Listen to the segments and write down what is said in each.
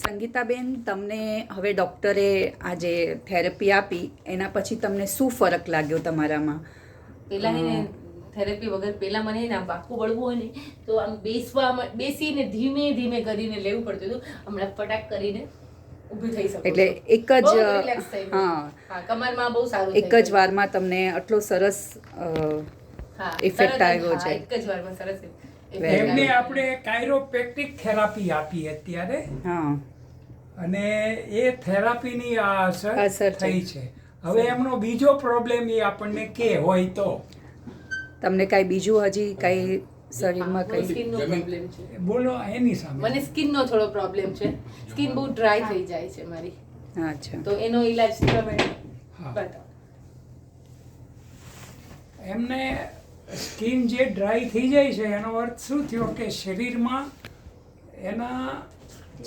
સંગીતાબેન, તમને હવે ડૉક્ટરે આ જે થેરપી આપી એના પછી તમને શું ફરક લાગ્યો તમારામાં? પહેલાં એને થેરેપી વગર પહેલાં મને ને આમ વાંકું વળવું હોય ને તો આમ બેસીને ધીમે ધીમે કરીને લેવું પડતું હતું. હમણાં ફટાક કરીને ઊભી થઈ શકું એટલે એક જ કમરમાં બહુ સારું એક જ વારમાં તમને આટલો સરસ ઇફેક્ટ આવ્યો છે. એક જ વારમાં સરસ એમને આપણે કાયરોપ્રેક્ટિક થેરાપી આપી અત્યારે, અને એ થેરાપીની આ અસર થઈ છે. હવે એમનો બીજો પ્રોબ્લેમ એ આપણને કે હોય તો તમને કાંઈ બીજું હજી કાંઈ શરીરમાં કંઈ સ્કિનનો પ્રોબ્લેમ છે. બોલો એની સામે. મને સ્કિનનો થોડો પ્રોબ્લેમ છે. સ્કિન બહુ ડ્રાય થઈ જાય છે મારી. અચ્છા, તો એનો ઈલાજ તમે બતાવો. એમને સ્કિન જે ડ્રાય થઈ જાય છે એનો અર્થ શું થયો કે શરીરમાં એના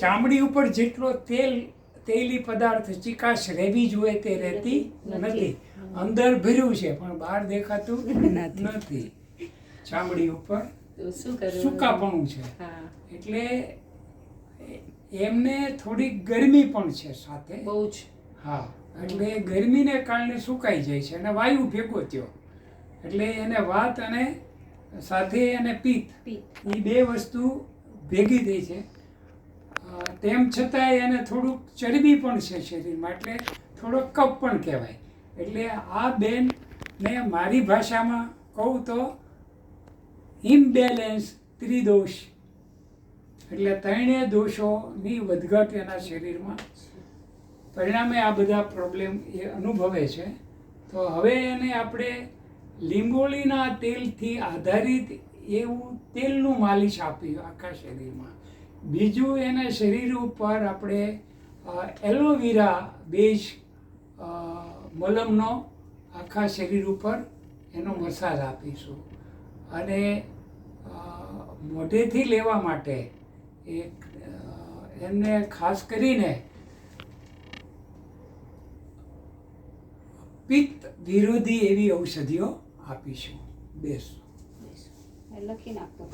ચામડી ઉપર જેટલો તેલી પદાર્થ ચીકાશ રહેવી જોઈએ તે રહેતી નથી. અંદર ભર્યું છે પણ બહાર દેખાતું નથી. ચામડી ઉપર સૂકાપણું છે. એટલે એમને થોડી ગરમી પણ છે સાથે, બહુ જ. હા, એટલે ગરમીને કારણે સુકાઈ જાય છે અને વાયુ ભેગો થયો એટલે એને વાત અને સાથે એને પિત્ત એ બે વસ્તુ ભેગી થઈ છે. તેમ છતાંય એને થોડુંક ચરબી પણ છે શરીરમાં, એટલે થોડો કફ પણ કહેવાય. એટલે આ બેનને મારી ભાષામાં કહું તો ઇમ્બેલેન્સ ત્રિદોષ, એટલે ત્રણેય દોષોની વધઘટ એના શરીરમાં પરિણામે આ બધા પ્રોબ્લેમ એ અનુભવે છે. તો હવે એને આપણે લીંબોળીના તેલથી આધારિત એવું તેલનું માલિશ આપ્યું આખા શરીરમાં. બીજું એના શરીર ઉપર આપણે એલોવેરા બેઝ મલમનો આખા શરીર ઉપર એનો મસાજ આપીશું. અને મોઢેથી લેવા માટે એમને ખાસ કરીને પિત્ત વિરોધી એવી ઔષધિઓ આપીશું. બેસ લખી નાખો.